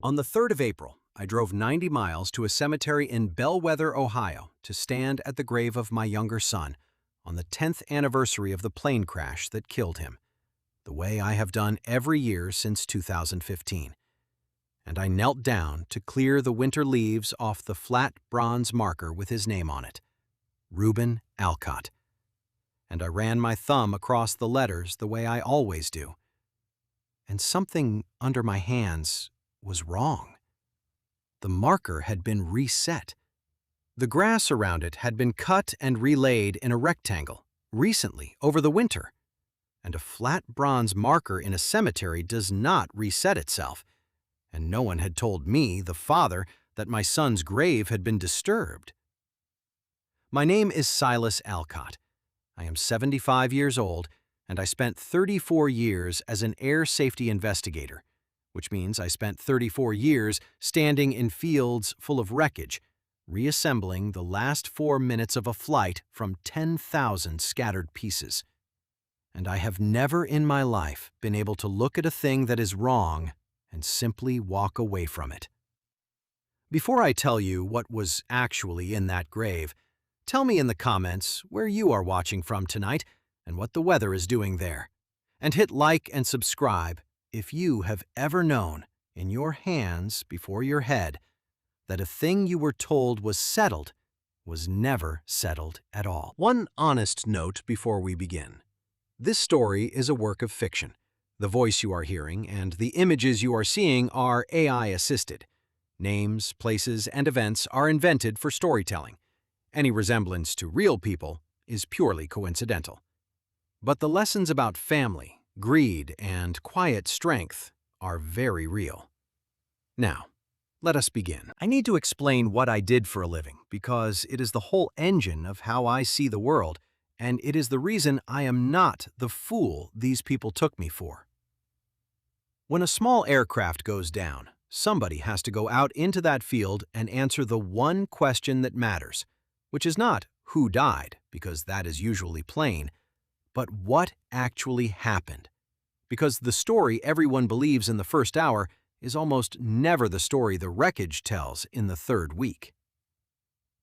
On the 3rd of April, I drove 90 miles to a cemetery in Bellwether, Ohio, to stand at the grave of my younger son on the 10th anniversary of the plane crash that killed him, the way I have done every year since 2015. And I knelt down to clear the winter leaves off the flat bronze marker with his name on it, Reuben Alcott. And I ran my thumb across the letters the way I always do. And something under my hands was wrong. The marker had been reset. The grass around it had been cut and relaid in a rectangle, recently, over the winter. And a flat bronze marker in a cemetery does not reset itself. And no one had told me, the father, that my son's grave had been disturbed. My name is Silas Alcott. I am 75 years old, and I spent 34 years as an air safety investigator, which means I spent 34 years standing in fields full of wreckage, reassembling the last 4 minutes of a flight from 10,000 scattered pieces. And I have never in my life been able to look at a thing that is wrong and simply walk away from it. Before I tell you what was actually in that grave, tell me in the comments where you are watching from tonight and what the weather is doing there. And hit like and subscribe if you have ever known, in your hands before your head, that a thing you were told was settled was never settled at all. One honest note before we begin. This story is a work of fiction. The voice you are hearing and the images you are seeing are AI-assisted. Names, places, and events are invented for storytelling. Any resemblance to real people is purely coincidental. But the lessons about family, greed, and quiet strength are very real. Now, let us begin. I need to explain what I did for a living because it is the whole engine of how I see the world, and it is the reason I am not the fool these people took me for. When a small aircraft goes down, somebody has to go out into that field and answer the one question that matters, which is not who died, because that is usually plain, but what actually happened. Because the story everyone believes in the first hour is almost never the story the wreckage tells in the 3rd week.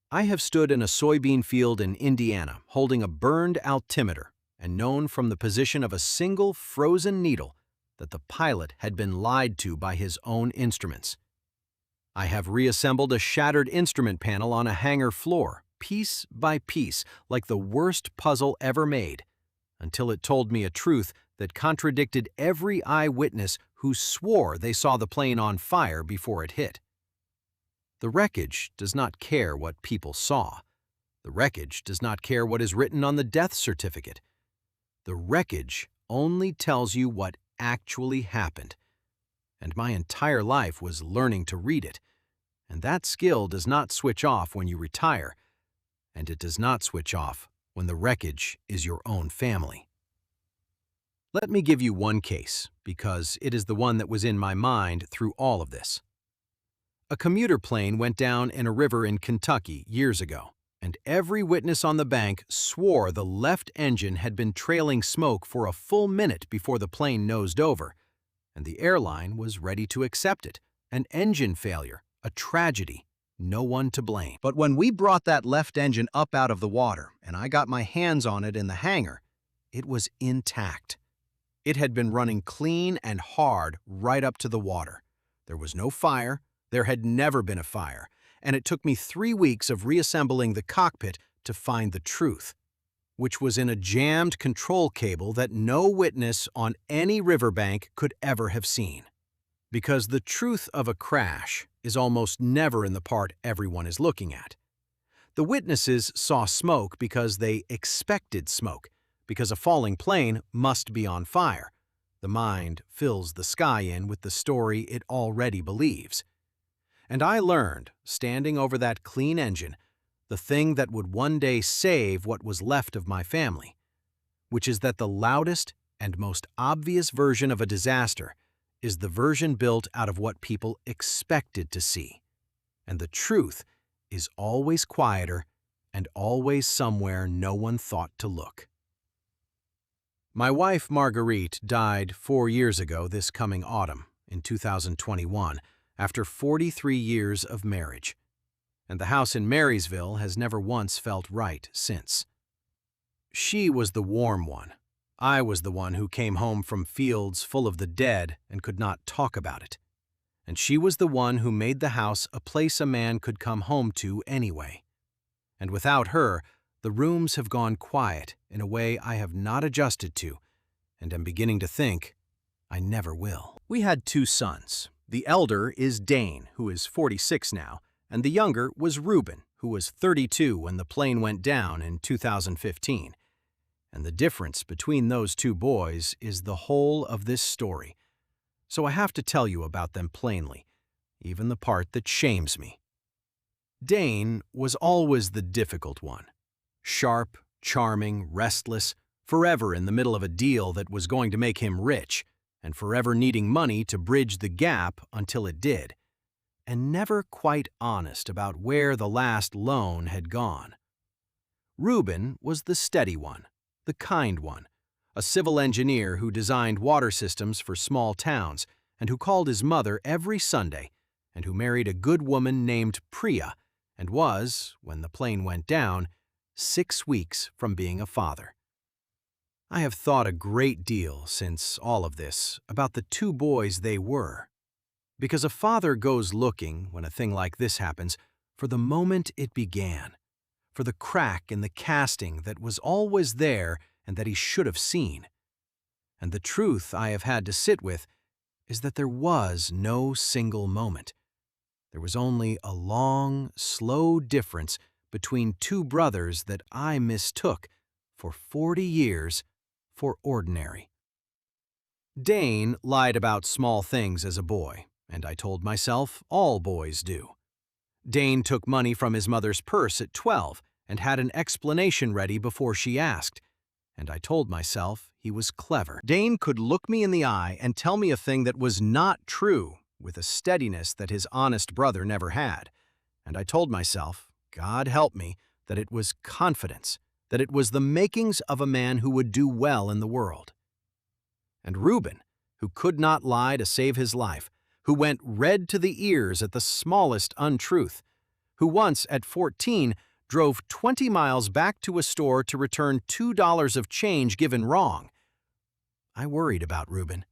I have stood in a soybean field in Indiana holding a burned altimeter and known from the position of a single frozen needle that the pilot had been lied to by his own instruments. I have reassembled a shattered instrument panel on a hangar floor, piece by piece, like the worst puzzle ever made, until it told me a truth that contradicted every eyewitness who swore they saw the plane on fire before it hit. The wreckage does not care what people saw. The wreckage does not care what is written on the death certificate. The wreckage only tells you what actually happened. And my entire life was learning to read it. And that skill does not switch off when you retire. And it does not switch off when the wreckage is your own family. Let me give you one case, because it is the one that was in my mind through all of this. A commuter plane went down in a river in Kentucky years ago, and every witness on the bank swore the left engine had been trailing smoke for a full minute before the plane nosed over, and the airline was ready to accept it. An engine failure, a tragedy, no one to blame. But when we brought that left engine up out of the water and I got my hands on it in the hangar, it was intact. It had been running clean and hard right up to the water. There was no fire. There had never been a fire, and it took me 3 weeks of reassembling the cockpit to find the truth, which was in a jammed control cable that no witness on any riverbank could ever have seen. Because the truth of a crash is almost never in the part everyone is looking at. The witnesses saw smoke because they expected smoke, because a falling plane must be on fire. The mind fills the sky in with the story it already believes. And I learned, standing over that clean engine, the thing that would one day save what was left of my family, which is that the loudest and most obvious version of a disaster is the version built out of what people expected to see. And the truth is always quieter and always somewhere no one thought to look. My wife, Marguerite, died 4 years ago this coming autumn, in 2021, after 43 years of marriage, and the house in Marysville has never once felt right since. She was the warm one. I was the one who came home from fields full of the dead and could not talk about it. And she was the one who made the house a place a man could come home to anyway. And without her, the rooms have gone quiet in a way I have not adjusted to, and am beginning to think I never will. We had 2 sons. The elder is Dane, who is 46 now, and the younger was Reuben, who was 32 when the plane went down in 2015. And the difference between those 2 boys is the whole of this story. So I have to tell you about them plainly, even the part that shames me. Dane was always the difficult one. Sharp, charming, restless, forever in the middle of a deal that was going to make him rich, and forever needing money to bridge the gap until it did, and never quite honest about where the last loan had gone. Reuben was the steady one, the kind one, a civil engineer who designed water systems for small towns and who called his mother every Sunday, and who married a good woman named Priya and was, when the plane went down, 6 weeks from being a father. I have thought a great deal since all of this about the 2 boys they were, because a father goes looking, when a thing like this happens, for the moment it began, for the crack in the casting that was always there and that he should have seen. And the truth I have had to sit with is that there was no single moment. There was only a long, slow difference between 2 brothers that I mistook for 40 years for ordinary. Dane lied about small things as a boy, and I told myself all boys do. Dane took money from his mother's purse at 12 and had an explanation ready before she asked, and I told myself he was clever. Dane could look me in the eye and tell me a thing that was not true with a steadiness that his honest brother never had, and I told myself, God help me, that it was confidence, that it was the makings of a man who would do well in the world. And Reuben, who could not lie to save his life, who went red to the ears at the smallest untruth, who once, at 14, drove 20 miles back to a store to return $2 of change given wrong. I worried about Reuben.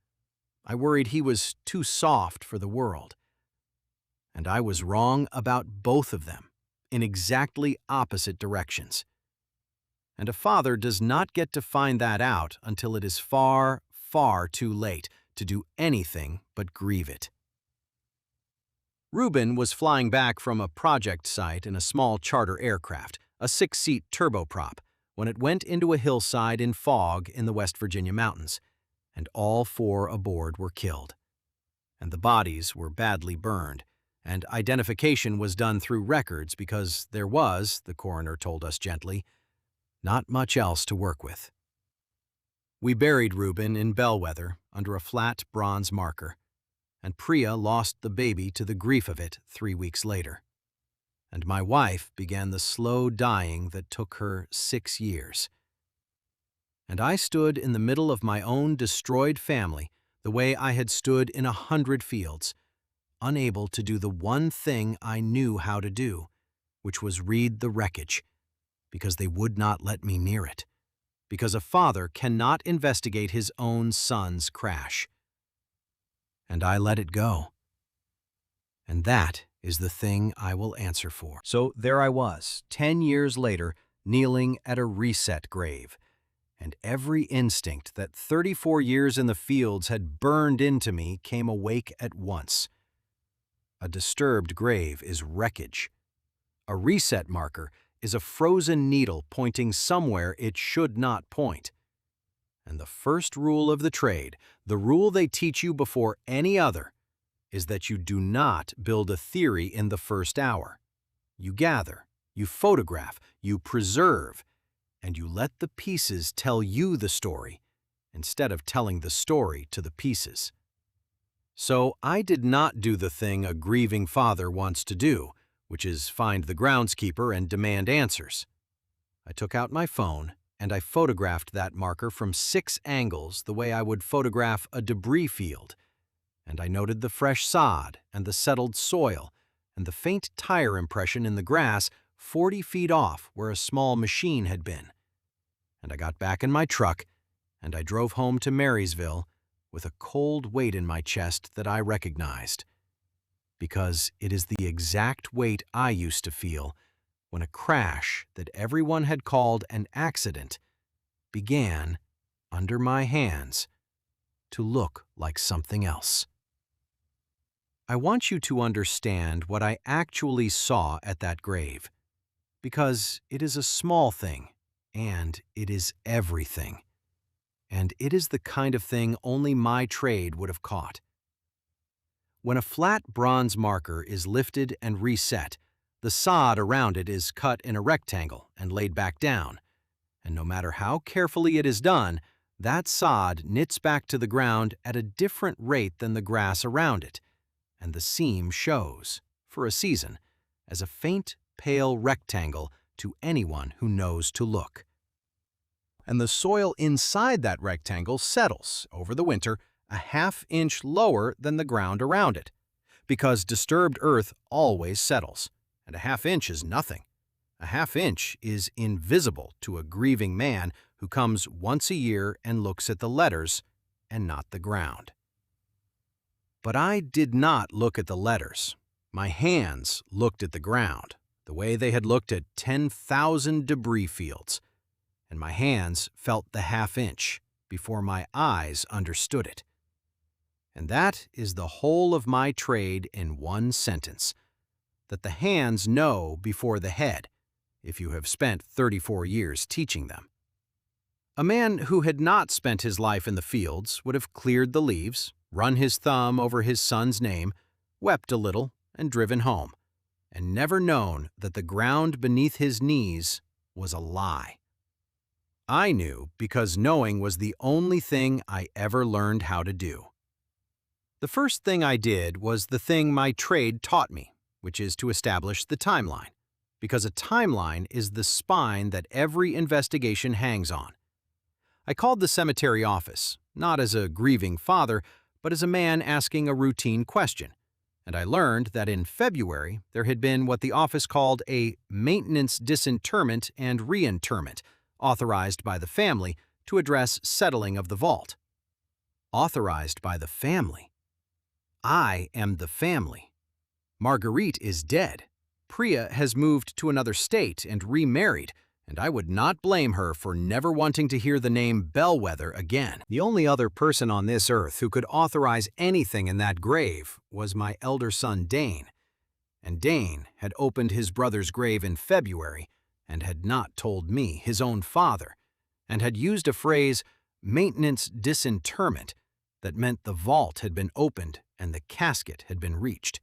I worried he was too soft for the world. And I was wrong about both of them, in exactly opposite directions. And a father does not get to find that out until it is far, far too late to do anything but grieve it. Reuben was flying back from a project site in a small charter aircraft, a 6-seat turboprop, when it went into a hillside in fog in the West Virginia mountains, and all 4 aboard were killed. And the bodies were badly burned, and identification was done through records because there was, the coroner told us gently, not much else to work with. We buried Reuben in Bellwether under a flat bronze marker, and Priya lost the baby to the grief of it 3 weeks later. And my wife began the slow dying that took her 6 years. And I stood in the middle of my own destroyed family the way I had stood in 100 fields, unable to do the one thing I knew how to do, which was read the wreckage, because they would not let me near it, because a father cannot investigate his own son's crash. And I let it go. And that is the thing I will answer for. So there I was, 10 years later, kneeling at a reset grave, and every instinct that 34 years in the fields had burned into me came awake at once. A disturbed grave is wreckage. A reset marker is a frozen needle pointing somewhere it should not point. And the first rule of the trade, the rule they teach you before any other, is that you do not build a theory in the first hour. You gather, you photograph, you preserve, and you let the pieces tell you the story instead of telling the story to the pieces. So I did not do the thing a grieving father wants to do, which is find the groundskeeper and demand answers. I took out my phone and I photographed that marker from 6 angles the way I would photograph a debris field, and I noted the fresh sod and the settled soil and the faint tire impression in the grass 40 feet off where a small machine had been. And I got back in my truck, and I drove home to Marysville with a cold weight in my chest that I recognized, because it is the exact weight I used to feel when a crash that everyone had called an accident began, under my hands, to look like something else. I want you to understand what I actually saw at that grave, because it is a small thing, and it is everything. And it is the kind of thing only my trade would have caught. When a flat bronze marker is lifted and reset, the sod around it is cut in a rectangle and laid back down, and no matter how carefully it is done, that sod knits back to the ground at a different rate than the grass around it, and the seam shows, for a season, as a faint, pale rectangle to anyone who knows to look. And the soil inside that rectangle settles, over the winter, a half-inch lower than the ground around it, because disturbed earth always settles, and a half-inch is nothing. A half-inch is invisible to a grieving man who comes once a year and looks at the letters and not the ground. But I did not look at the letters. My hands looked at the ground, the way they had looked at 10,000 debris fields, and my hands felt the half-inch before my eyes understood it. And that is the whole of my trade in one sentence, that the hands know before the head, if you have spent 34 years teaching them. A man who had not spent his life in the fields would have cleared the leaves, run his thumb over his son's name, wept a little, and driven home, and never known that the ground beneath his knees was a lie. I knew because knowing was the only thing I ever learned how to do. The first thing I did was the thing my trade taught me, which is to establish the timeline, because a timeline is the spine that every investigation hangs on. I called the cemetery office, not as a grieving father, but as a man asking a routine question, and I learned that in February there had been what the office called a maintenance disinterment and reinterment, authorized by the family to address settling of the vault. Authorized by the family. I am the family. Marguerite is dead. Priya has moved to another state and remarried, and I would not blame her for never wanting to hear the name Bellwether again. The only other person on this earth who could authorize anything in that grave was my elder son Dane. And Dane had opened his brother's grave in February and had not told me, his own father, and had used a phrase, maintenance disinterment, that meant the vault had been opened and the casket had been reached.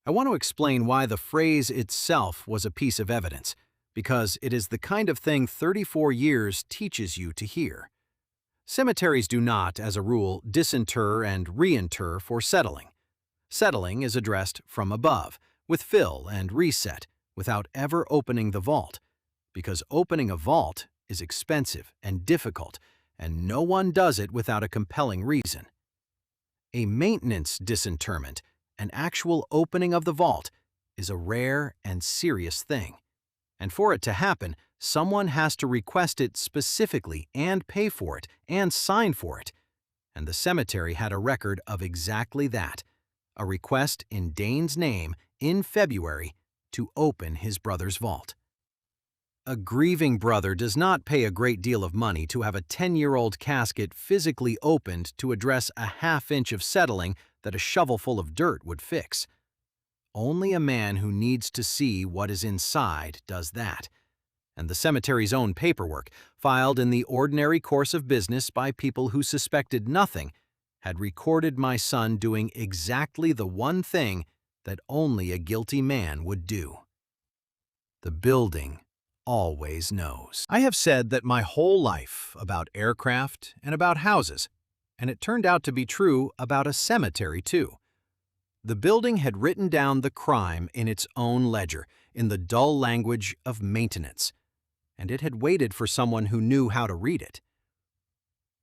I want to explain why the phrase itself was a piece of evidence, because it is the kind of thing 34 years teaches you to hear. Cemeteries do not, as a rule, disinter and reinter for settling. Settling is addressed from above, with fill and reset, without ever opening the vault, because opening a vault is expensive and difficult, and no one does it without a compelling reason. A maintenance disinterment, an actual opening of the vault, is a rare and serious thing. And for it to happen, someone has to request it specifically and pay for it and sign for it. And the cemetery had a record of exactly that, a request in Dane's name in February to open his brother's vault. A grieving brother does not pay a great deal of money to have a 10-year-old casket physically opened to address a half-inch of settling that a shovelful of dirt would fix. Only a man who needs to see what is inside does that. And the cemetery's own paperwork, filed in the ordinary course of business by people who suspected nothing, had recorded my son doing exactly the one thing that only a guilty man would do. The building always knows. I have said that my whole life about aircraft and about houses, and it turned out to be true about a cemetery too. The building had written down the crime in its own ledger, in the dull language of maintenance, and it had waited for someone who knew how to read it.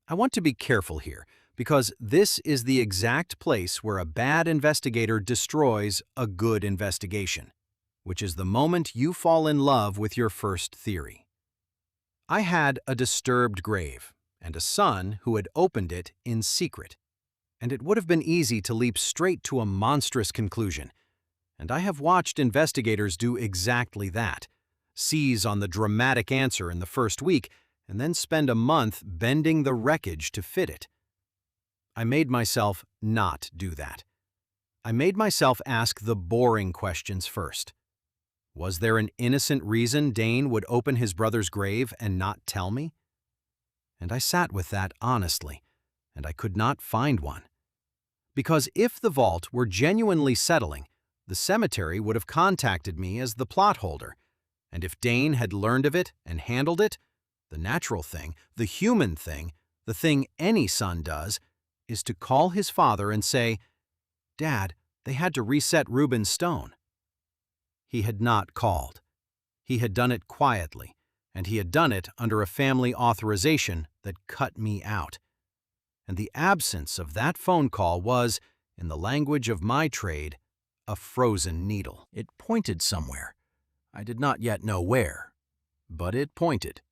I want to be careful here, because this is the exact place where a bad investigator destroys a good investigation, which is the moment you fall in love with your first theory. I had a disturbed grave and a son who had opened it in secret, and it would have been easy to leap straight to a monstrous conclusion. And I have watched investigators do exactly that, seize on the dramatic answer in the first week and then spend a month bending the wreckage to fit it. I made myself not do that. I made myself ask the boring questions first. Was there an innocent reason Dane would open his brother's grave and not tell me? And I sat with that honestly, and I could not find one. Because if the vault were genuinely settling, the cemetery would have contacted me as the plot holder, and if Dane had learned of it and handled it, the natural thing, the human thing, the thing any son does, is to call his father and say, "Dad, they had to reset Reuben's stone." He had not called. He had done it quietly, and he had done it under a family authorization that cut me out. And the absence of that phone call was, in the language of my trade, a frozen needle. It pointed somewhere. I did not yet know where, but it pointed.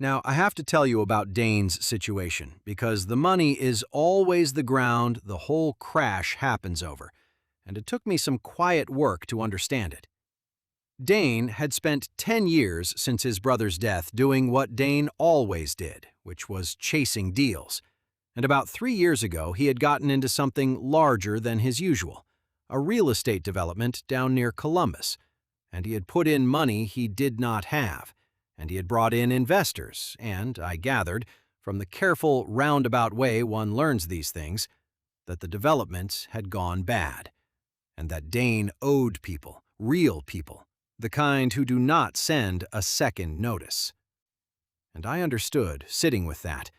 Now, I have to tell you about Dane's situation, because the money is always the ground the whole crash happens over, and it took me some quiet work to understand it. Dane had spent 10 years since his brother's death doing what Dane always did, which was chasing deals. And about 3 years ago, he had gotten into something larger than his usual, a real estate development down near Columbus, and he had put in money he did not have, and he had brought in investors, and I gathered, from the careful, roundabout way one learns these things, that the development had gone bad, and that Dane owed people, real people, the kind who do not send a second notice. And I understood, sitting with that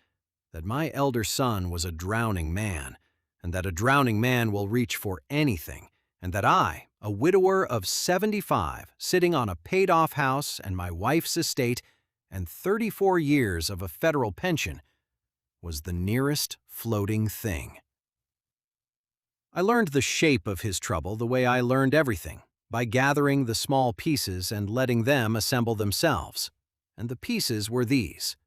my elder son was a drowning man, and that a drowning man will reach for anything, and that I, a widower of 75, sitting on a paid-off house and my wife's estate and 34 years of a federal pension, was the nearest floating thing. I learned the shape of his trouble the way I learned everything, by gathering the small pieces and letting them assemble themselves. And the pieces were these.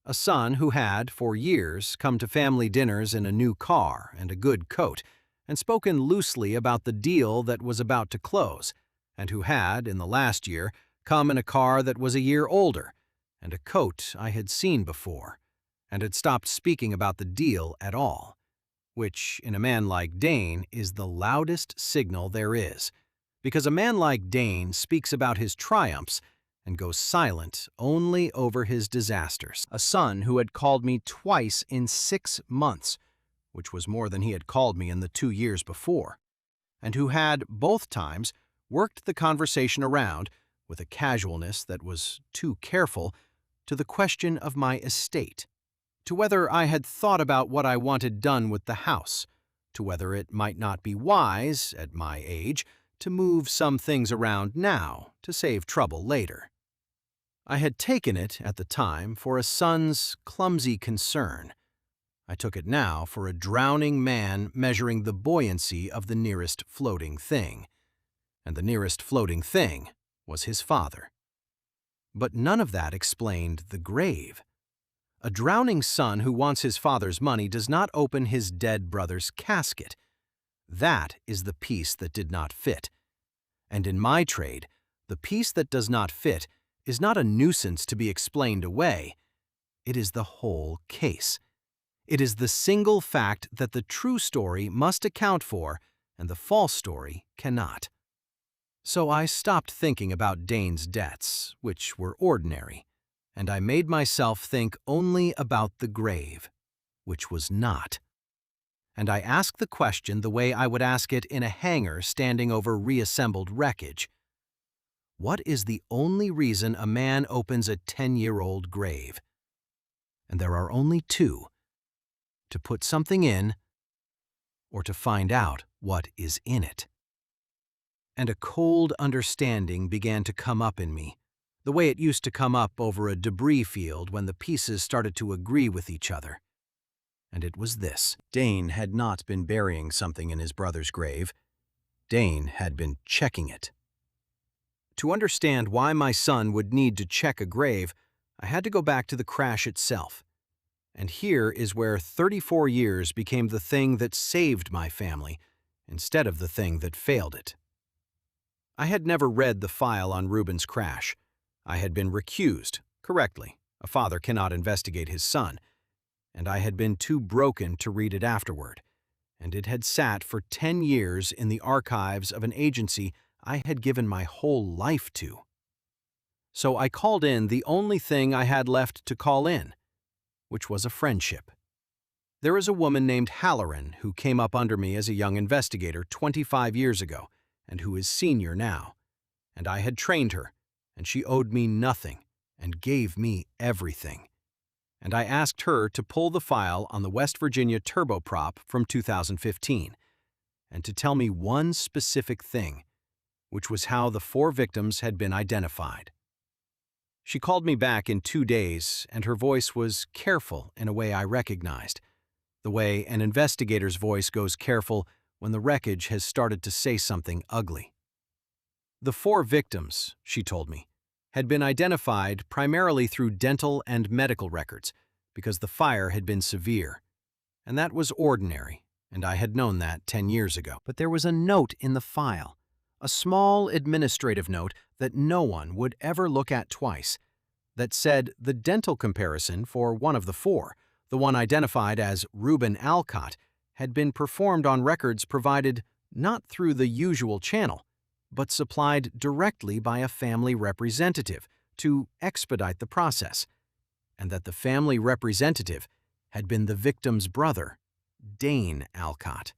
A son who had, for years, come to family dinners in a new car and a good coat, and spoken loosely about the deal that was about to close, and who had, in the last year, come in a car that was a year older, and a coat I had seen before, and had stopped speaking about the deal at all, which, in a man like Dane, is the loudest signal there is, because a man like Dane speaks about his triumphs and goes silent only over his disasters. A son who had called me twice in 6 months, which was more than he had called me in the 2 years before, and who had, both times, worked the conversation around, with a casualness that was too careful, to the question of my estate, to whether I had thought about what I wanted done with the house, to whether it might not be wise, at my age, to move some things around now to save trouble later. I had taken it, at the time, for a son's clumsy concern. I took it now for a drowning man measuring the buoyancy of the nearest floating thing. And the nearest floating thing was his father. But none of that explained the grave. A drowning son who wants his father's money does not open his dead brother's casket. That is the piece that did not fit. And in my trade, the piece that does not fit is not a nuisance to be explained away. It is the whole case. It is the single fact that the true story must account for and the false story cannot. So I stopped thinking about Dane's debts, which were ordinary, and I made myself think only about the grave, which was not. And I asked the question the way I would ask it in a hangar standing over reassembled wreckage. What is the only reason a man opens a 10-year-old grave? And there are only two: to put something in, or to find out what is in it. And a cold understanding began to come up in me, the way it used to come up over a debris field when the pieces started to agree with each other. And it was this. Dane had not been burying something in his brother's grave. Dane had been checking it. To understand why my son would need to check a grave, I had to go back to the crash itself. And here is where 34 years became the thing that saved my family, instead of the thing that failed it. I had never read the file on Reuben's crash. I had been recused, correctly. A father cannot investigate his son. And I had been too broken to read it afterward. And it had sat for 10 years in the archives of an agency I had given my whole life to. So I called in the only thing I had left to call in, which was a friendship. There is a woman named Halloran who came up under me as a young investigator 25 years ago and who is senior now. And I had trained her, and she owed me nothing and gave me everything. And I asked her to pull the file on the West Virginia turboprop from 2015 and to tell me one specific thing, which was how the 4 victims had been identified. She called me back in 2 days, and her voice was careful in a way I recognized, the way an investigator's voice goes careful when the wreckage has started to say something ugly. The 4 victims, she told me, had been identified primarily through dental and medical records because the fire had been severe. And that was ordinary, and I had known that 10 years ago. But there was a note in the file, a small administrative note that no one would ever look at twice, that said the dental comparison for one of the 4, the one identified as Silas Alcott, had been performed on records provided not through the usual channel, but supplied directly by a family representative to expedite the process, and that the family representative had been the victim's brother, Dane Alcott.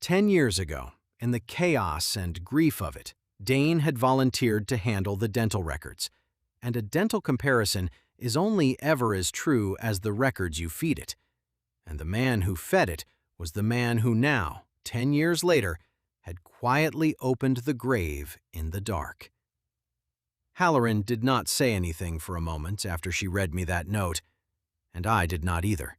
10 years ago, in the chaos and grief of it, Dane had volunteered to handle the dental records, and a dental comparison is only ever as true as the records you feed it, and the man who fed it was the man who now, 10 years later, had quietly opened the grave in the dark. Halloran did not say anything for a moment after she read me that note, and I did not either,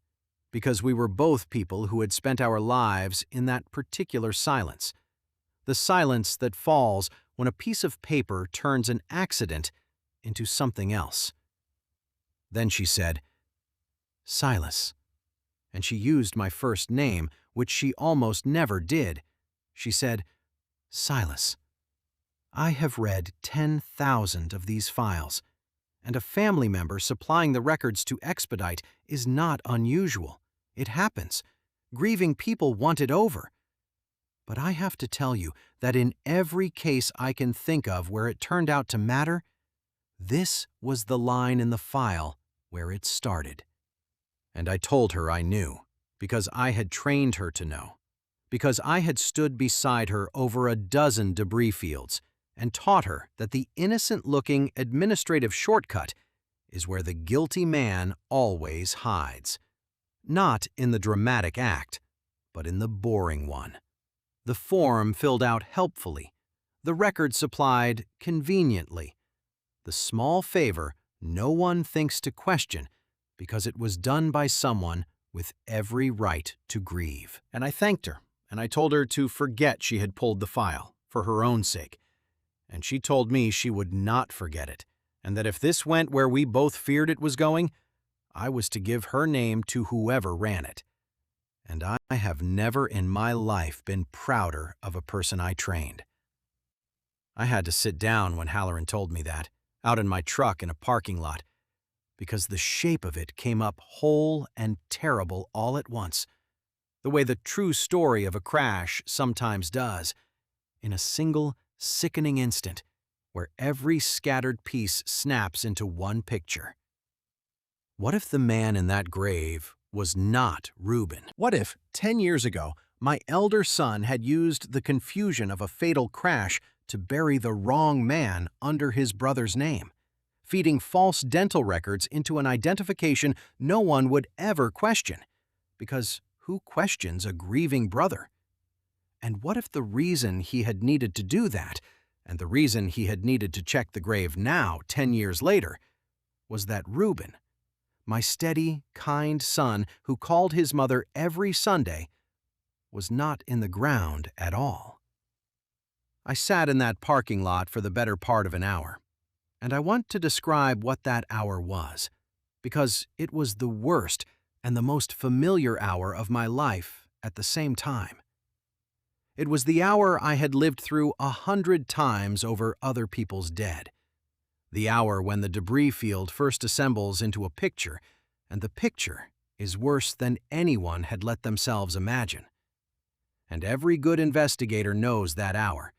because we were both people who had spent our lives in that particular silence, the silence that falls when a piece of paper turns an accident into something else. Then she said, "Silas," and she used my first name, which she almost never did. She said, "Silas, I have read 10,000 of these files, and a family member supplying the records to expedite is not unusual. It happens. Grieving people want it over. But I have to tell you that in every case I can think of where it turned out to matter, this was the line in the file where it started." And I told her I knew, because I had trained her to know, because I had stood beside her over a dozen debris fields and taught her that the innocent-looking administrative shortcut is where the guilty man always hides. Not in the dramatic act, but in the boring one. The form filled out helpfully, the record supplied conveniently, the small favor no one thinks to question because it was done by someone with every right to grieve. And I thanked her, and I told her to forget she had pulled the file, for her own sake. And she told me she would not forget it, and that if this went where we both feared it was going, I was to give her name to whoever ran it. And I have never in my life been prouder of a person I trained. I had to sit down when Halloran told me that, out in my truck in a parking lot, because the shape of it came up whole and terrible all at once, the way the true story of a crash sometimes does, in a single sickening instant where every scattered piece snaps into one picture. What if the man in that grave was not Reuben? What if, 10 years ago, my elder son had used the confusion of a fatal crash to bury the wrong man under his brother's name, feeding false dental records into an identification no one would ever question, because who questions a grieving brother? And what if the reason he had needed to do that, and the reason he had needed to check the grave now, 10 years later, was that Reuben, my steady, kind son who called his mother every Sunday, was not in the ground at all. I sat in that parking lot for the better part of an hour, and I want to describe what that hour was, because it was the worst and the most familiar hour of my life at the same time. It was the hour I had lived through 100 times over other people's dead. The hour when the debris field first assembles into a picture, and the picture is worse than anyone had let themselves imagine. And every good investigator knows that hour,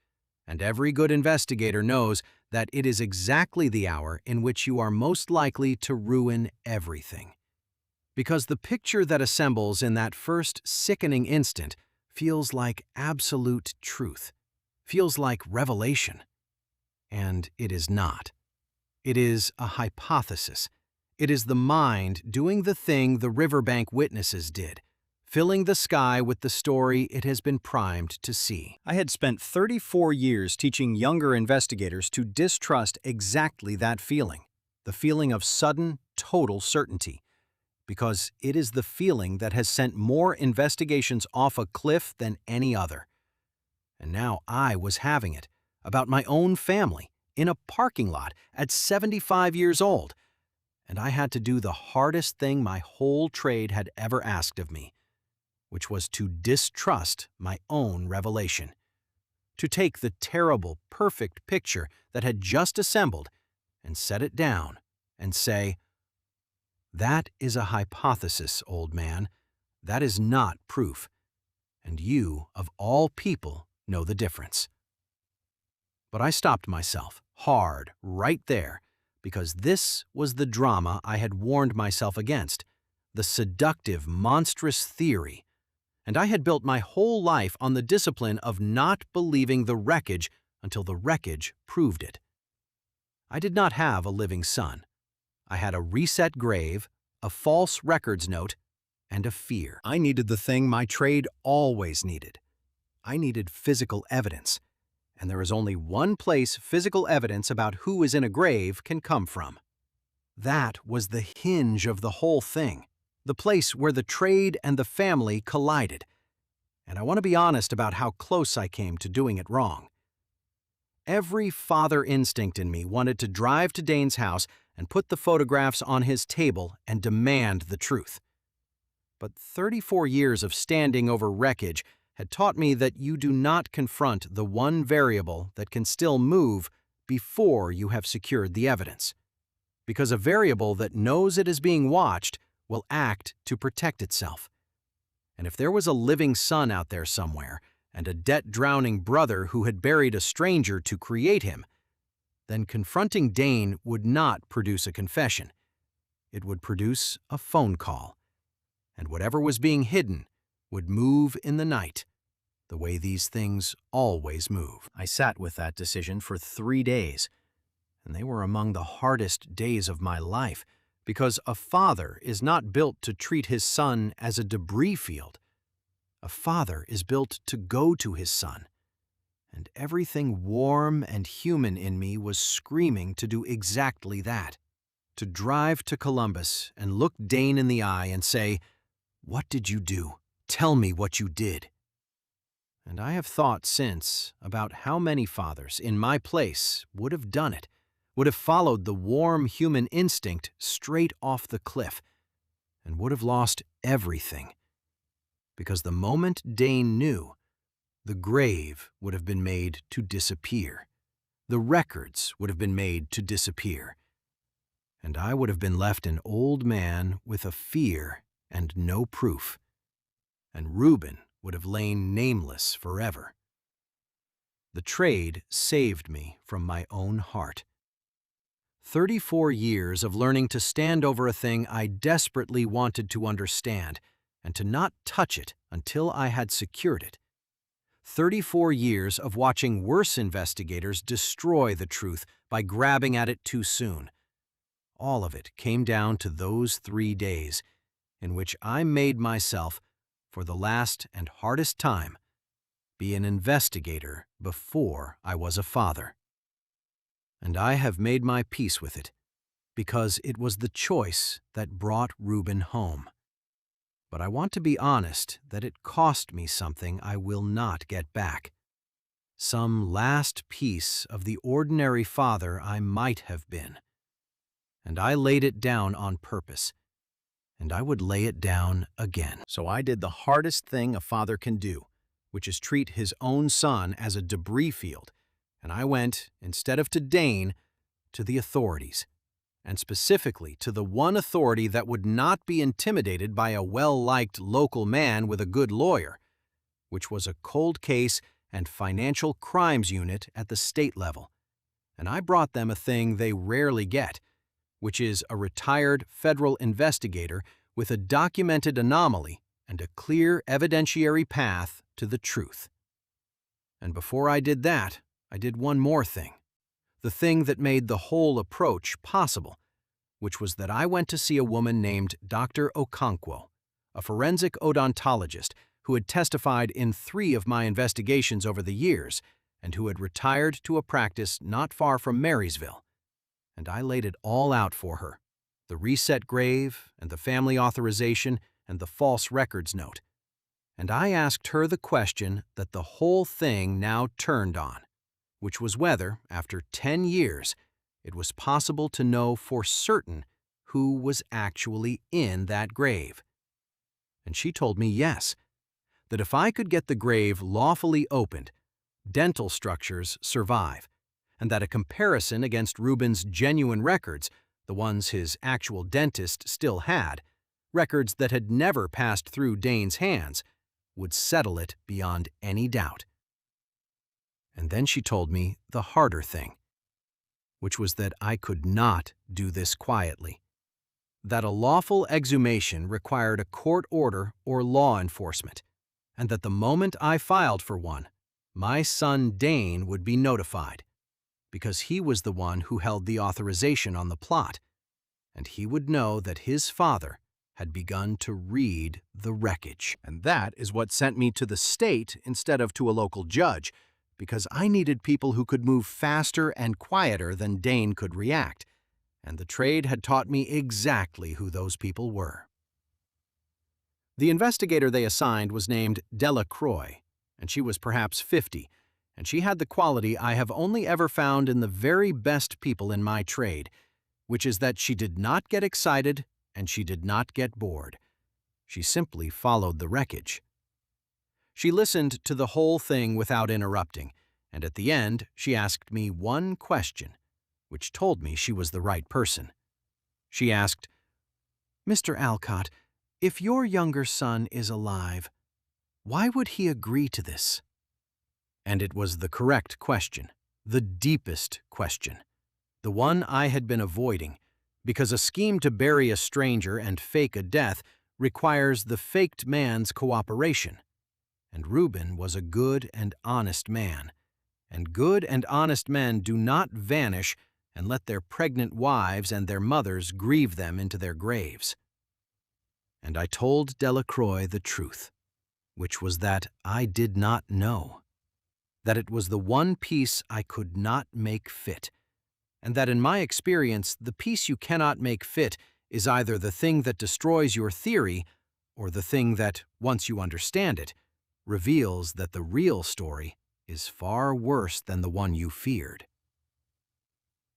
and every good investigator knows that it is exactly the hour in which you are most likely to ruin everything. Because the picture that assembles in that first sickening instant feels like absolute truth, feels like revelation. And it is not. It is a hypothesis. It is the mind doing the thing the riverbank witnesses did, filling the sky with the story it has been primed to see. I had spent 34 years teaching younger investigators to distrust exactly that feeling, the feeling of sudden, total certainty, because it is the feeling that has sent more investigations off a cliff than any other. And now I was having it, about my own family, in a parking lot at 75 years old, and I had to do the hardest thing my whole trade had ever asked of me, which was to distrust my own revelation, to take the terrible, perfect picture that had just assembled and set it down and say, "That is a hypothesis, old man. That is not proof, and you, of all people, know the difference." But I stopped myself, hard, right there, because this was the drama I had warned myself against, the seductive, monstrous theory, and I had built my whole life on the discipline of not believing the wreckage until the wreckage proved it. I did not have a living son. I had a reset grave, a false records note, and a fear. I needed the thing my trade always needed. I needed physical evidence. And there is only one place physical evidence about who is in a grave can come from. That was the hinge of the whole thing, the place where the trade and the family collided. And I want to be honest about how close I came to doing it wrong. Every father instinct in me wanted to drive to Dane's house and put the photographs on his table and demand the truth. But 34 years of standing over wreckage had taught me that you do not confront the one variable that can still move before you have secured the evidence. Because a variable that knows it is being watched will act to protect itself. And if there was a living son out there somewhere, and a debt-drowning brother who had buried a stranger to create him, then confronting Dane would not produce a confession. It would produce a phone call. And whatever was being hidden would move in the night, the way these things always move. I sat with that decision for 3 days, and they were among the hardest days of my life, because a father is not built to treat his son as a debris field. A father is built to go to his son, and everything warm and human in me was screaming to do exactly that, to drive to Columbus and look Dane in the eye and say, "What did you do? Tell me what you did." And I have thought since about how many fathers in my place would have done it, would have followed the warm human instinct straight off the cliff, and would have lost everything. Because the moment Dane knew, the grave would have been made to disappear. The records would have been made to disappear. And I would have been left an old man with a fear and no proof. And Reuben would have lain nameless forever. The trade saved me from my own heart. 34 years of learning to stand over a thing I desperately wanted to understand, and to not touch it until I had secured it. 34 years of watching worse investigators destroy the truth by grabbing at it too soon. All of it came down to those 3 days, in which I made myself, for the last and hardest time, be an investigator before I was a father. And I have made my peace with it. because it was the choice that brought Reuben home. But I want to be honest that it cost me something I will not get back. Some last piece of the ordinary father I might have been. And I laid it down on purpose. And I would lay it down again. So I did the hardest thing a father can do, which is treat his own son as a debris field. And I went, instead of to Dane, to the authorities. And specifically to the one authority that would not be intimidated by a well-liked local man with a good lawyer, which was a cold case and financial crimes unit at the state level. And I brought them a thing they rarely get, which is a retired federal investigator with a documented anomaly and a clear evidentiary path to the truth. And before I did that, I did one more thing. The thing that made the whole approach possible, which was that I went to see a woman named Dr. Okonkwo, a forensic odontologist who had testified in 3 of my investigations over the years and who had retired to a practice not far from Marysville. And I laid it all out for her, the reset grave and the family authorization and the false records note. And I asked her the question that the whole thing now turned on, which was whether, after 10 years, it was possible to know for certain who was actually in that grave. And she told me yes, that if I could get the grave lawfully opened, dental structures survive, and that a comparison against Reuben's genuine records, the ones his actual dentist still had, records that had never passed through Dane's hands, would settle it beyond any doubt. And then she told me the harder thing, which was that I could not do this quietly, that a lawful exhumation required a court order or law enforcement, and that the moment I filed for one, my son Dane would be notified, because he was the one who held the authorization on the plot, and he would know that his father had begun to read the wreckage. And that is what sent me to the state instead of to a local judge, because I needed people who could move faster and quieter than Dane could react, and the trade had taught me exactly who those people were. The investigator they assigned was named Delacroix, and she was perhaps 50, and she had the quality I have only ever found in the very best people in my trade, which is that she did not get excited and she did not get bored. She simply followed the wreckage. She listened to the whole thing without interrupting, and at the end she asked me one question, which told me she was the right person. She asked, "Mr. Alcott, if your younger son is alive, why would he agree to this?" And it was the correct question, the deepest question, the one I had been avoiding, because a scheme to bury a stranger and fake a death requires the faked man's cooperation. And Reuben was a good and honest man, and good and honest men do not vanish and let their pregnant wives and their mothers grieve them into their graves. And I told Delacroix the truth, which was that I did not know, that it was the one piece I could not make fit, and that in my experience the piece you cannot make fit is either the thing that destroys your theory or the thing that, once you understand it, reveals that the real story is far worse than the one you feared.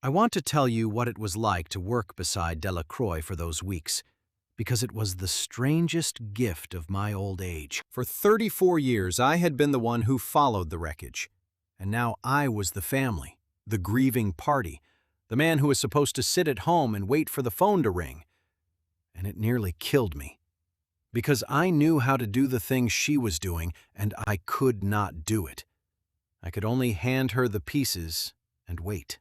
I want to tell you what it was like to work beside Delacroix for those weeks, because it was the strangest gift of my old age. For 34 years, I had been the one who followed the wreckage, and now I was the family, the grieving party, the man who was supposed to sit at home and wait for the phone to ring. And it nearly killed me, because I knew how to do the thing she was doing, and I could not do it. I could only hand her the pieces and wait.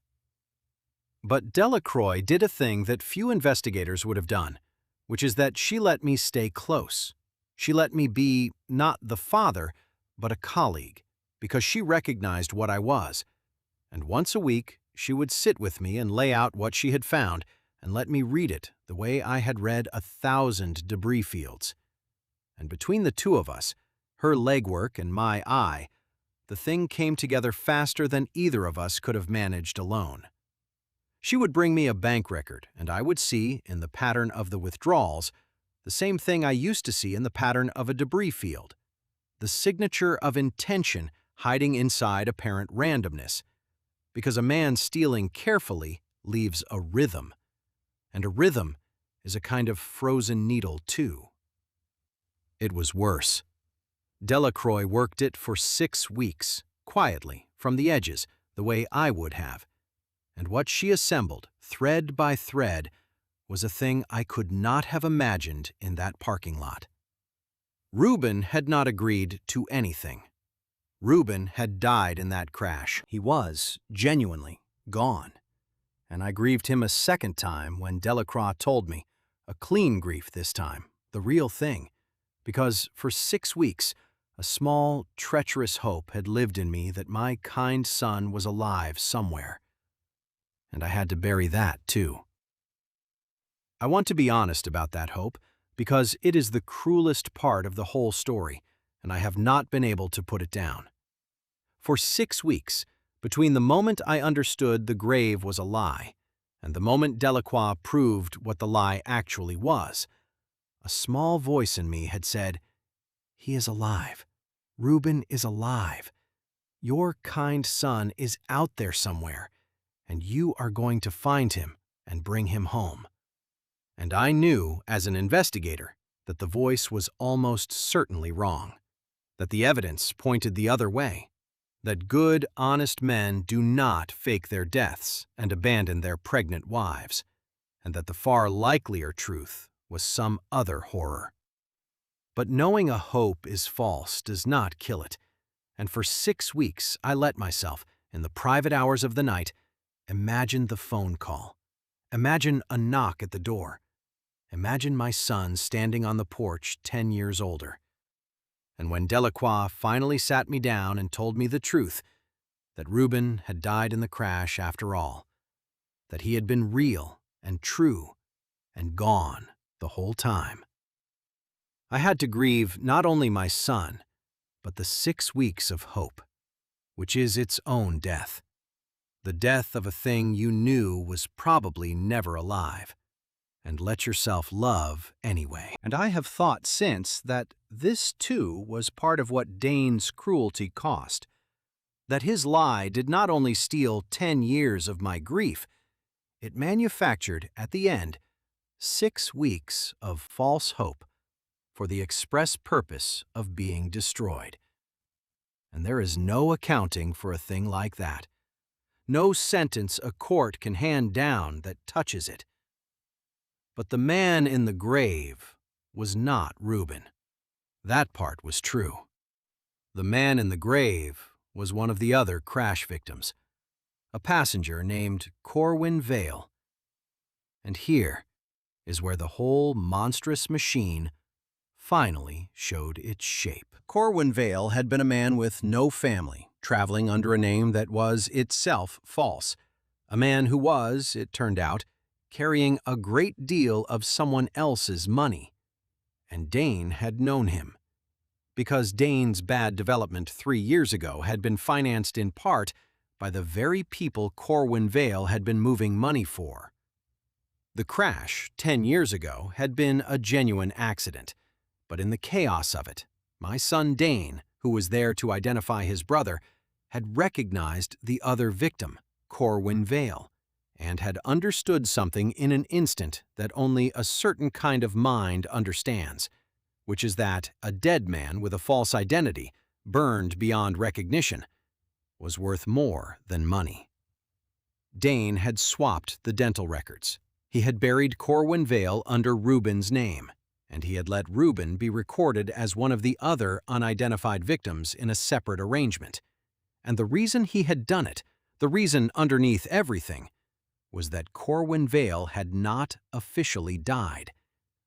But Delacroix did a thing that few investigators would have done, which is that she let me stay close. She let me be not the father, but a colleague, because she recognized what I was. And once a week, she would sit with me and lay out what she had found and let me read it the way I had read 1,000 debris fields. And between the two of us, her legwork and my eye, the thing came together faster than either of us could have managed alone. She would bring me a bank record, and I would see, in the pattern of the withdrawals, the same thing I used to see in the pattern of a debris field, the signature of intention hiding inside apparent randomness, because a man stealing carefully leaves a rhythm, and a rhythm is a kind of frozen needle, too. It was worse. Delacroix worked it for 6 weeks, quietly, from the edges, the way I would have, and what she assembled, thread by thread, was a thing I could not have imagined in that parking lot. Reuben had not agreed to anything. Reuben had died in that crash. He was, genuinely, gone. And I grieved him a second time when Delacroix told me, a clean grief this time, the real thing, because for 6 weeks, a small, treacherous hope had lived in me that my kind son was alive somewhere. And I had to bury that, too. I want to be honest about that hope, because it is the cruelest part of the whole story, and I have not been able to put it down. For 6 weeks, between the moment I understood the grave was a lie and the moment Delacroix proved what the lie actually was, a small voice in me had said, "He is alive. Reuben is alive. Your kind son is out there somewhere, and you are going to find him and bring him home." And I knew, as an investigator, that the voice was almost certainly wrong, that the evidence pointed the other way, that good, honest men do not fake their deaths and abandon their pregnant wives, and that the far likelier truth was some other horror. But knowing a hope is false does not kill it, and for 6 weeks I let myself, in the private hours of the night, imagine the phone call, imagine a knock at the door, imagine my son standing on the porch 10 years older. And when Delacroix finally sat me down and told me the truth, that Reuben had died in the crash after all, that he had been real and true and gone the whole time, I had to grieve not only my son, but the 6 weeks of hope, which is its own death, the death of a thing you knew was probably never alive, and let yourself love anyway. And I have thought since that this, too, was part of what Dane's cruelty cost, that his lie did not only steal 10 years of my grief, it manufactured, at the end, 6 weeks of false hope for the express purpose of being destroyed. And there is no accounting for a thing like that, no sentence a court can hand down that touches it. But the man in the grave was not Reuben. That part was true. The man in the grave was one of the other crash victims, a passenger named Corwin Vale. And here is where the whole monstrous machine finally showed its shape. Corwin Vale had been a man with no family, traveling under a name that was itself false, a man who was, it turned out, carrying a great deal of someone else's money. And Dane had known him, because Dane's bad development 3 years ago had been financed in part by the very people Corwin Vale had been moving money for. The crash 10 years ago had been a genuine accident, but in the chaos of it, my son Dane, who was there to identify his brother, had recognized the other victim, Corwin Vale, and had understood something in an instant that only a certain kind of mind understands, which is that a dead man with a false identity, burned beyond recognition, was worth more than money. Dane had swapped the dental records. He had buried Corwin Vale under Reuben's name, and he had let Reuben be recorded as one of the other unidentified victims in a separate arrangement. And the reason he had done it, the reason underneath everything, was that Corwin Vale had not officially died,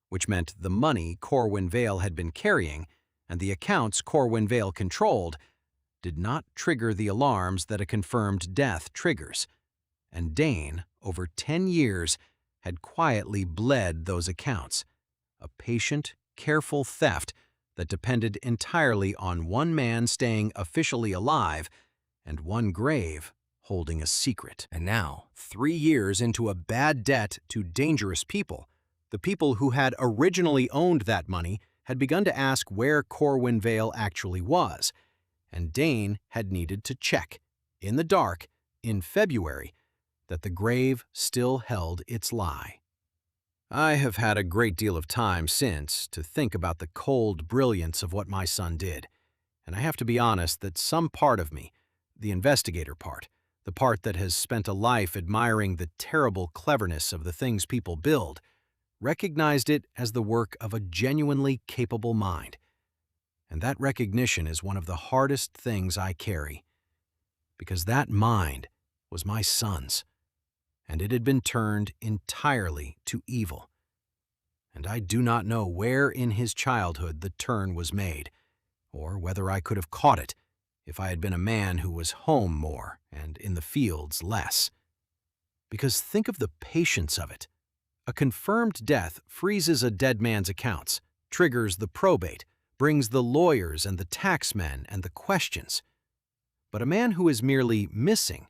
which meant the money Corwin Vale had been carrying and the accounts Corwin Vale controlled did not trigger the alarms that a confirmed death triggers. And Dane, over 10 years, had quietly bled those accounts, a patient, careful theft that depended entirely on one man staying officially alive and one grave holding a secret. And now, 3 years into a bad debt to dangerous people, the people who had originally owned that money had begun to ask where Corwin Vale actually was, and Dane had needed to check, in the dark, in February, that the grave still held its lie. I have had a great deal of time since to think about the cold brilliance of what my son did, and I have to be honest that some part of me, the investigator part, the part that has spent a life admiring the terrible cleverness of the things people build, recognized it as the work of a genuinely capable mind. And that recognition is one of the hardest things I carry, because that mind was my son's, and it had been turned entirely to evil. And I do not know where in his childhood the turn was made, or whether I could have caught it if I had been a man who was home more and in the fields less. Because think of the patience of it. A confirmed death freezes a dead man's accounts, triggers the probate, brings the lawyers and the taxmen and the questions. But a man who is merely missing,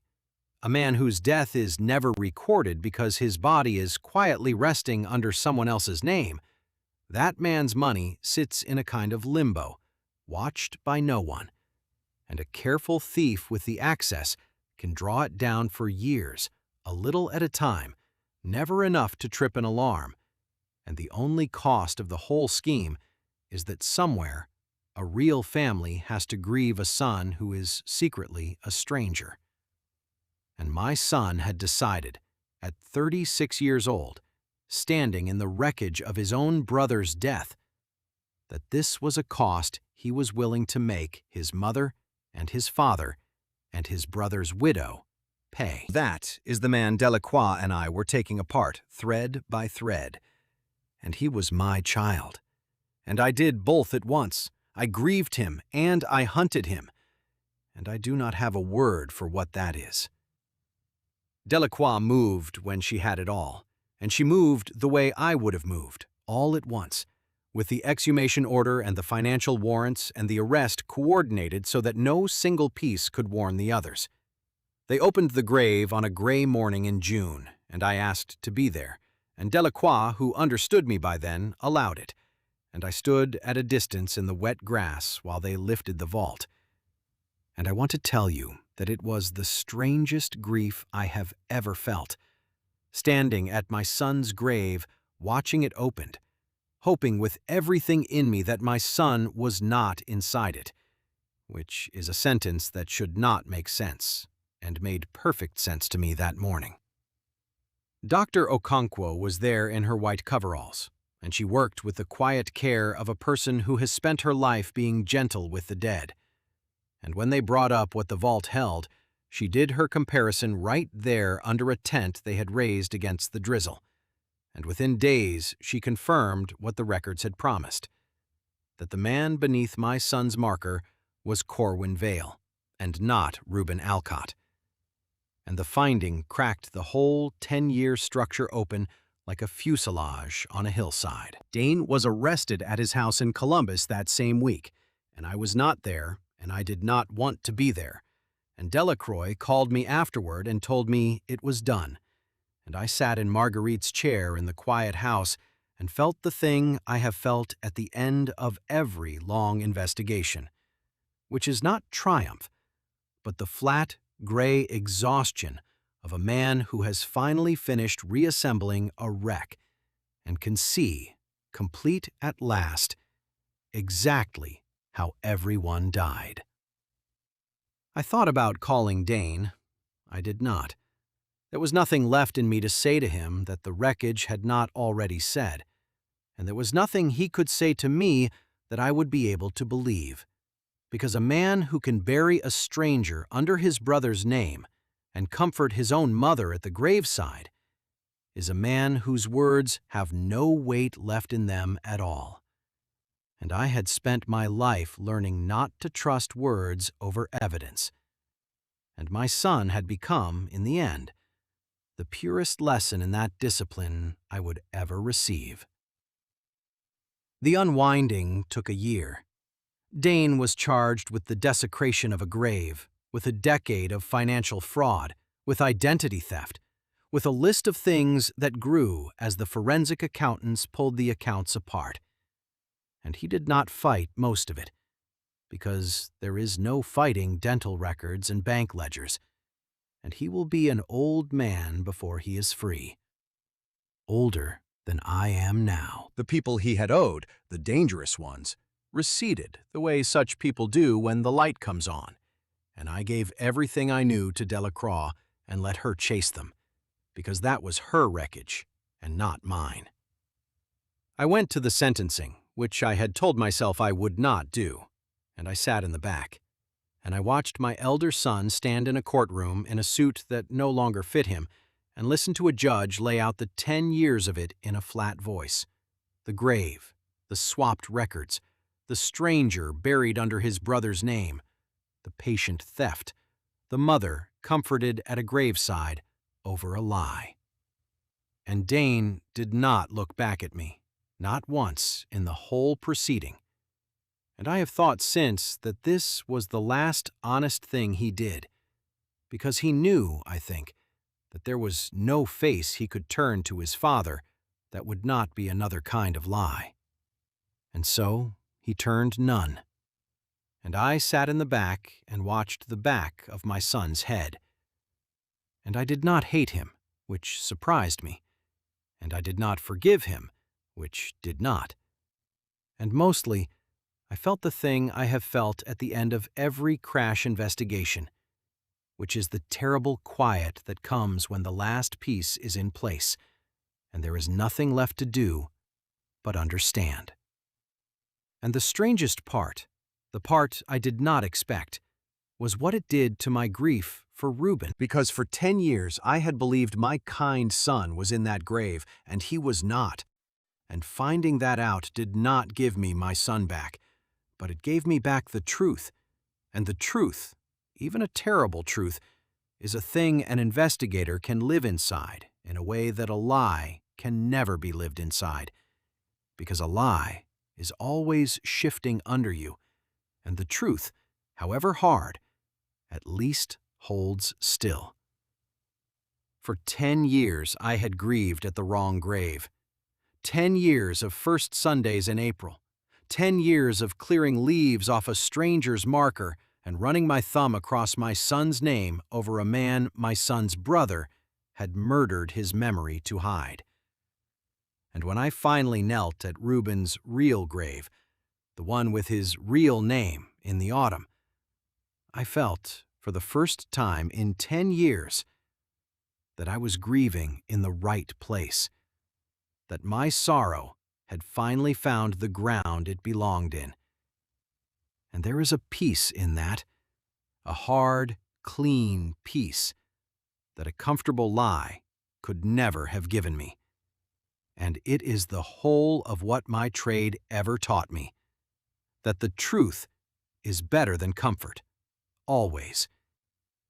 a man whose death is never recorded because his body is quietly resting under someone else's name, that man's money sits in a kind of limbo, watched by no one, and a careful thief with the access can draw it down for years, a little at a time, never enough to trip an alarm, and the only cost of the whole scheme is that somewhere a real family has to grieve a son who is secretly a stranger. And my son had decided, at 36 years old, standing in the wreckage of his own brother's death, that this was a cost he was willing to make his mother and his father and his brother's widow pay. That is the man Delacroix and I were taking apart, thread by thread. And he was my child. And I did both at once. I grieved him and I hunted him. And I do not have a word for what that is. Delacroix moved when she had it all, and she moved the way I would have moved, all at once, with the exhumation order and the financial warrants and the arrest coordinated so that no single piece could warn the others. They opened the grave on a gray morning in June, and I asked to be there, and Delacroix, who understood me by then, allowed it, and I stood at a distance in the wet grass while they lifted the vault. And I want to tell you that it was the strangest grief I have ever felt, standing at my son's grave, watching it opened, hoping with everything in me that my son was not inside it, which is a sentence that should not make sense, and made perfect sense to me that morning. Dr. Okonkwo was there in her white coveralls, and she worked with the quiet care of a person who has spent her life being gentle with the dead. And when they brought up what the vault held, she did her comparison right there under a tent they had raised against the drizzle. And within days, she confirmed what the records had promised, that the man beneath my son's marker was Corwin Vale, and not Reuben Alcott. And the finding cracked the whole 10-year structure open like a fuselage on a hillside. Dane was arrested at his house in Columbus that same week, and I was not there, and I did not want to be there. And Delacroix called me afterward and told me it was done. And I sat in Marguerite's chair in the quiet house and felt the thing I have felt at the end of every long investigation, which is not triumph, but the flat, gray exhaustion of a man who has finally finished reassembling a wreck and can see, complete at last, exactly how everyone died. I thought about calling Dane. I did not. There was nothing left in me to say to him that the wreckage had not already said, and there was nothing he could say to me that I would be able to believe, because a man who can bury a stranger under his brother's name and comfort his own mother at the graveside is a man whose words have no weight left in them at all. And I had spent my life learning not to trust words over evidence. And my son had become, in the end, the purest lesson in that discipline I would ever receive. The unwinding took a year. Dane was charged with the desecration of a grave, with a decade of financial fraud, with identity theft, with a list of things that grew as the forensic accountants pulled the accounts apart. And he did not fight most of it, because there is no fighting dental records and bank ledgers, and he will be an old man before he is free. Older than I am now. The people he had owed, the dangerous ones, receded the way such people do when the light comes on, and I gave everything I knew to Delacroix and let her chase them, because that was her wreckage and not mine. I went to the sentencing, which I had told myself I would not do, and I sat in the back, and I watched my elder son stand in a courtroom in a suit that no longer fit him and listen to a judge lay out the 10 years of it in a flat voice. The grave, the swapped records, the stranger buried under his brother's name, the patient theft, the mother comforted at a graveside over a lie. And Dane did not look back at me, not once in the whole proceeding. And I have thought since that this was the last honest thing he did, because he knew, I think, that there was no face he could turn to his father that would not be another kind of lie. And so he turned none. And I sat in the back and watched the back of my son's head. And I did not hate him, which surprised me, and I did not forgive him, which did not. And mostly, I felt the thing I have felt at the end of every crash investigation, which is the terrible quiet that comes when the last piece is in place, and there is nothing left to do but understand. And the strangest part, the part I did not expect, was what it did to my grief for Reuben. Because for 10 years I had believed my kind son was in that grave, and he was not. And finding that out did not give me my son back, but it gave me back the truth. And the truth, even a terrible truth, is a thing an investigator can live inside in a way that a lie can never be lived inside, because a lie is always shifting under you, and the truth, however hard, at least holds still. For 10 years I had grieved at the wrong grave. 10 years of first Sundays in April. 10 years of clearing leaves off a stranger's marker and running my thumb across my son's name over a man my son's brother had murdered his memory to hide. And when I finally knelt at Reuben's real grave, the one with his real name, in the autumn, I felt, for the first time in 10 years, that I was grieving in the right place, that my sorrow had finally found the ground it belonged in. And there is a peace in that, a hard, clean peace that a comfortable lie could never have given me. And it is the whole of what my trade ever taught me, that the truth is better than comfort, always,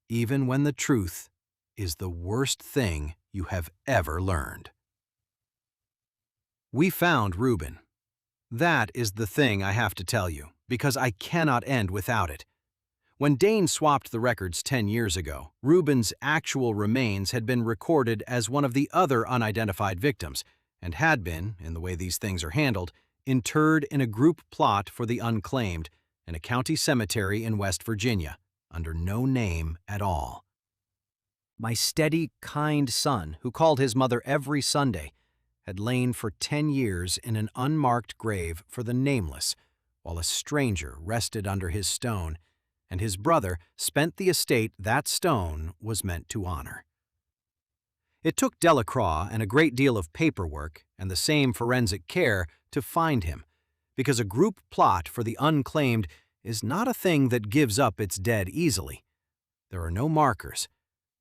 even when the truth is the worst thing you have ever learned. We found Reuben. That is the thing I have to tell you, because I cannot end without it. When Dane swapped the records 10 years ago, Reuben's actual remains had been recorded as one of the other unidentified victims, and had been, in the way these things are handled, interred in a group plot for the unclaimed in a county cemetery in West Virginia, under no name at all. My steady, kind son, who called his mother every Sunday, had lain for 10 years in an unmarked grave for the nameless, while a stranger rested under his stone, and his brother spent the estate that stone was meant to honor. It took Delacroix and a great deal of paperwork and the same forensic care to find him, because a group plot for the unclaimed is not a thing that gives up its dead easily. There are no markers.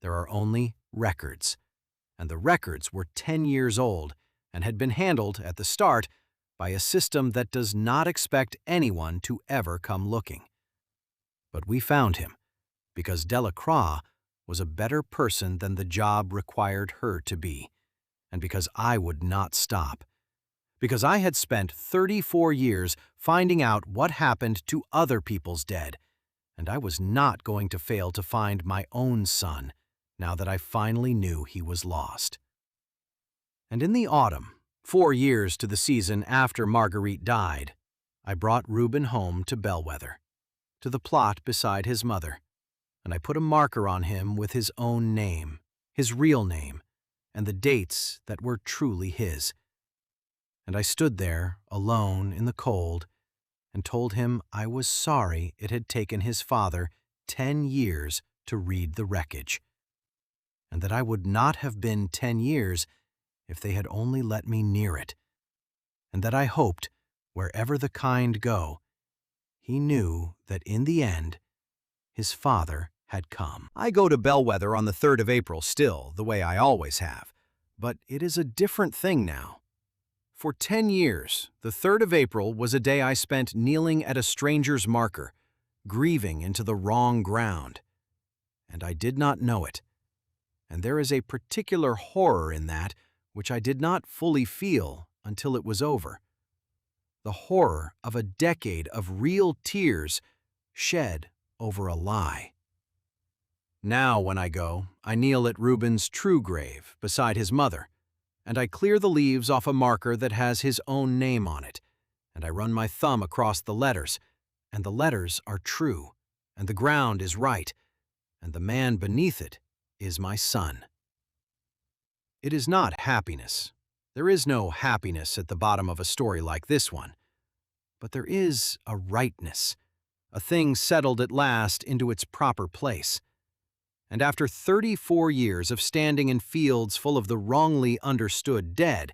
There are only records. And the records were 10 years old and had been handled at the start by a system that does not expect anyone to ever come looking. But we found him, because Delacroix was a better person than the job required her to be, and because I would not stop. Because I had spent 34 years finding out what happened to other people's dead, and I was not going to fail to find my own son now that I finally knew he was lost. And in the autumn, 4 years to the season after Marguerite died, I brought Reuben home to Bellwether, to the plot beside his mother, and I put a marker on him with his own name, his real name, and the dates that were truly his. And I stood there, alone in the cold, and told him I was sorry it had taken his father 10 years to read the wreckage, and that I would not have been 10 years if they had only let me near it, and that I hoped, wherever the kind go, he knew that in the end, his father had come. I go to Bellwether on the 3rd of April still, the way I always have, but it is a different thing now. For 10 years, the 3rd of April was a day I spent kneeling at a stranger's marker, grieving into the wrong ground. And I did not know it. And there is a particular horror in that which I did not fully feel until it was over. The horror of a decade of real tears shed over a lie. Now, when I go, I kneel at Reuben's true grave beside his mother, and I clear the leaves off a marker that has his own name on it, and I run my thumb across the letters, and the letters are true, and the ground is right, and the man beneath it is my son. It is not happiness. There is no happiness at the bottom of a story like this one. But there is a rightness, a thing settled at last into its proper place. And after 34 years of standing in fields full of the wrongly understood dead,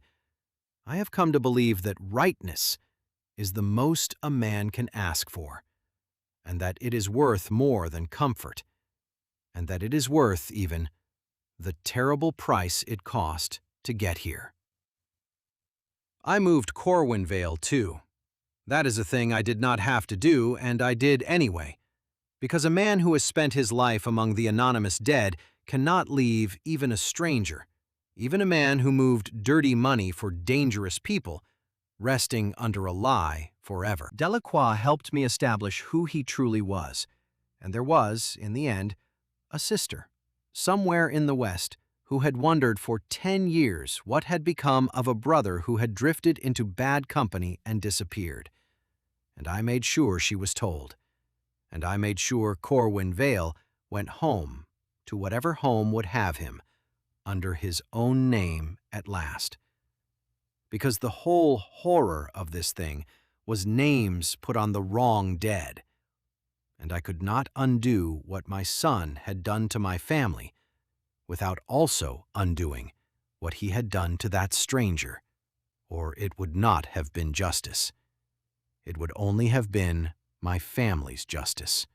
I have come to believe that rightness is the most a man can ask for, and that it is worth more than comfort, and that it is worth, even, the terrible price it cost to get here. I moved Corwinvale, too. That is a thing I did not have to do, and I did anyway, because a man who has spent his life among the anonymous dead cannot leave even a stranger, even a man who moved dirty money for dangerous people, resting under a lie forever. Delacroix helped me establish who he truly was, and there was, in the end, a sister, somewhere in the West, who had wondered for 10 years what had become of a brother who had drifted into bad company and disappeared. And I made sure she was told. And I made sure Corwinvale went home to whatever home would have him, under his own name at last. Because the whole horror of this thing was names put on the wrong dead. And I could not undo what my son had done to my family without also undoing what he had done to that stranger, or it would not have been justice. It would only have been my family's justice.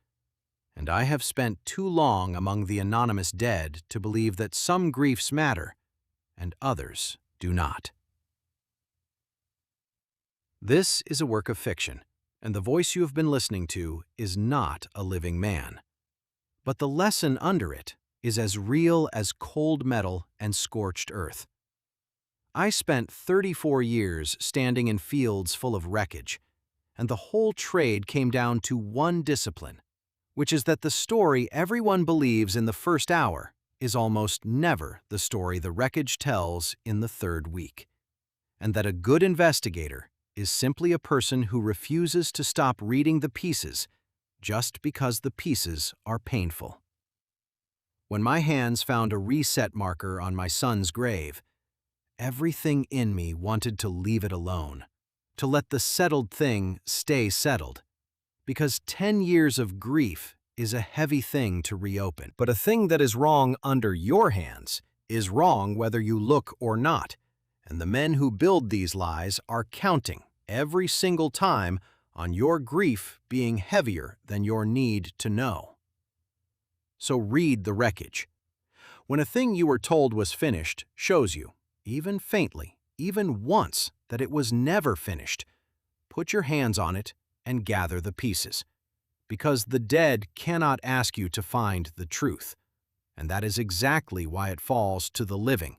And I have spent too long among the anonymous dead to believe that some griefs matter and others do not. This is a work of fiction, and the voice you have been listening to is not a living man. But the lesson under it is as real as cold metal and scorched earth. I spent 34 years standing in fields full of wreckage, and the whole trade came down to one discipline, which is that the story everyone believes in the first hour is almost never the story the wreckage tells in the 3rd week, and that a good investigator is simply a person who refuses to stop reading the pieces just because the pieces are painful. When my hands found a reset marker on my son's grave, everything in me wanted to leave it alone, to let the settled thing stay settled, because 10 years of grief is a heavy thing to reopen. But a thing that is wrong under your hands is wrong whether you look or not, and the men who build these lies are counting every single time on your grief being heavier than your need to know. So read the wreckage. When a thing you were told was finished shows you, even faintly, even once, that it was never finished, put your hands on it and gather the pieces, because the dead cannot ask you to find the truth, and that is exactly why it falls to the living,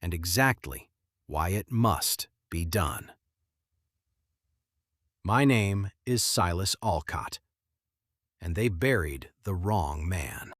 and exactly why it must be done. My name is Silas Alcott, and they buried the wrong man.